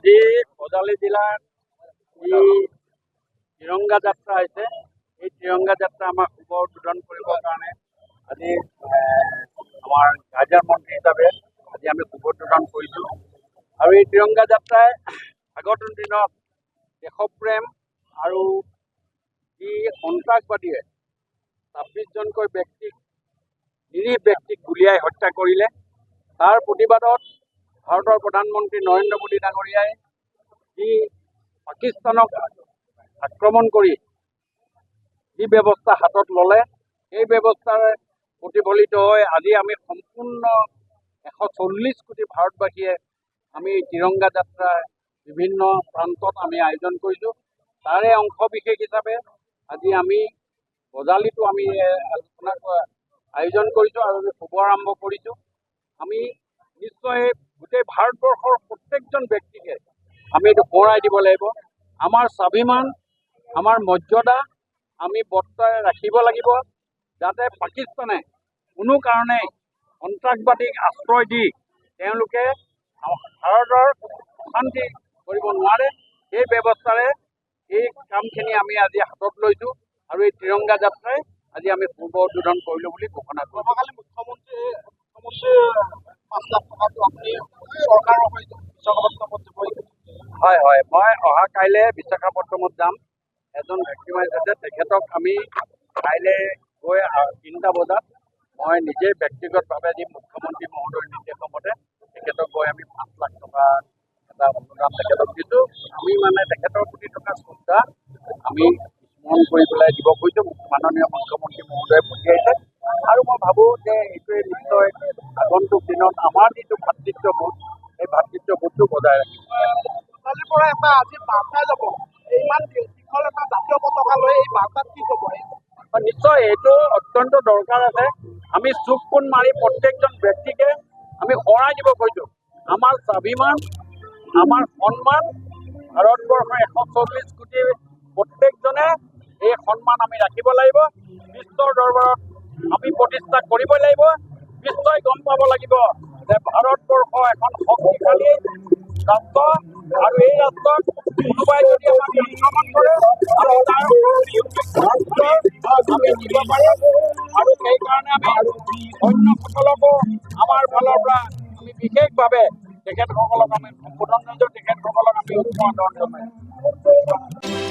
আজি বজালী জিলাৰ যি তিৰংগা যাত্ৰা হৈছে, এই তিৰংগা যাত্ৰা আমাক শুভ উদ্বোধন কৰিবৰ কাৰণে আজি আমাৰ কাৰ্য্য মন্ত্ৰী হিচাপে আজি আমি শুভ উদ্বোধন কৰিছোঁ। আৰু এই তিৰংগা যাত্ৰাই আগন্তুক দিনত দেশপ্ৰেম আৰু যি সন্ত্ৰাসবাদীয়ে 26জনকৈ ব্যক্তিক নিৰীহ ব্যক্তিক গুলীয়াই হত্যা কৰিলে, তাৰ প্ৰতিবাদত ভাৰতৰ প্ৰধানমন্ত্ৰী নৰেন্দ্ৰ মোদী ডাঙৰীয়াই যি পাকিস্তানক আক্ৰমণ কৰি যি ব্যৱস্থা হাতত ল'লে, সেই ব্যৱস্থাৰ প্ৰতিফলিত হৈ আজি আমি সম্পূৰ্ণ 140 কোটি ভাৰতবাসীয়ে আমি তিৰংগা যাত্ৰা বিভিন্ন প্ৰান্তত আমি আয়োজন কৰিছোঁ। তাৰে অংশ বিশেষ হিচাপে আজি আমি বজালীতো আমি আলোচনা আয়োজন কৰিছোঁ আৰু আমি শুভ আৰম্ভ কৰিছোঁ। আমি নিশ্চয় গোটেই ভাৰতবৰ্ষৰ প্ৰত্যেকজন ব্যক্তিকে আমি এইটো সোঁৱৰাই দিব লাগিব। আমাৰ স্বাভিমান, আমাৰ মৰ্যাদা আমি বৰ্তাই ৰাখিব লাগিব, যাতে পাকিস্তানে কোনো কাৰণেই সন্ত্ৰাসবাদীক আশ্ৰয় দি তেওঁলোকে ভাৰতৰ অশান্তি কৰিব নোৱাৰে। সেই ব্যৱস্থাৰে এই কামখিনি আমি আজি হাতত লৈছোঁ আৰু এই তিৰংগা যাত্ৰাই আজি আমি শুভ উদ্বোধন কৰিলোঁ বুলি ঘোষণা কৰিছোঁ। মুখ্যমন্ত্ৰী 5 লাখ টকাটো আপুনি চৰকাৰৰ সৈতে বিশাখাপট্টনমত যাব। হয়, মই অহা কাইলৈ বিশাখাপট্টনমত যাম। এজন ব্যক্তিমানে আছে, তেখেতক আমি কাইলৈ গৈ 3টা বজাত মই নিজে ব্যক্তিগতভাৱে যি মুখ্যমন্ত্ৰী মহোদয়ৰ নিৰ্দেশমতে তেখেতক গৈ আমি 5 লাখ টকা এটা অনুদান তেখেতক দিছোঁ। আমি মানে তেখেতৰ প্ৰতি থকা শ্ৰদ্ধা আমি স্মৰণ কৰি পেলাই দিব খুজিছোঁ। মাননীয় মুখ্যমন্ত্ৰী মহোদয়ে পঠিয়াইছে আৰু মই ভাবোঁ যে এইটোৱে নিশ্চয় আগন্তুক দিনত আমাৰ যিটো ভাতৃত্ববোধ, সেই ভাতৃত্ববোধটো বজাই ৰাখিব। কালিৰ পৰা এটা আজি বাৰ্তা যাব, ইমান দীঘল এটা জাতীয় পতাকা লৈ এই বাৰ্তাত কি ক'ব? নিশ্চয় এইটো অত্যন্ত দৰকাৰ আছে। আমি চুক কোণ মাৰি প্ৰত্যেকজন ব্যক্তিকে আমি সোঁৱৰাই দিব খুজিছোঁ, আমাৰ স্বাভিমান, আমাৰ সন্মান, ভাৰতবৰ্ষৰ 140 কোটি প্ৰত্যেকজনে এই সন্মান আমি ৰাখিব লাগিব। বিশ্বৰ দৰবাৰত আমি প্ৰতিষ্ঠা কৰিব লাগিব। বিশ্বই গম পাব লাগিব যে ভাৰতবৰ্ষ এখন শক্তিশালী ৰাষ্ট্ৰ আৰু এই ৰাষ্ট্ৰত কোনোবাই যদি আমাক আক্ৰমণ কৰে আমি তাৰ আমি দিব পাৰিম। আৰু সেইকাৰণে আমি সৈন্যসকলকো আমাৰ ফালৰ পৰা আমি বিশেষভাৱে তেখেতসকলক আমি সম্বোধন কৰিছোঁ, তেখেতসকলক আমি উৎসাহ জনাইছোঁ।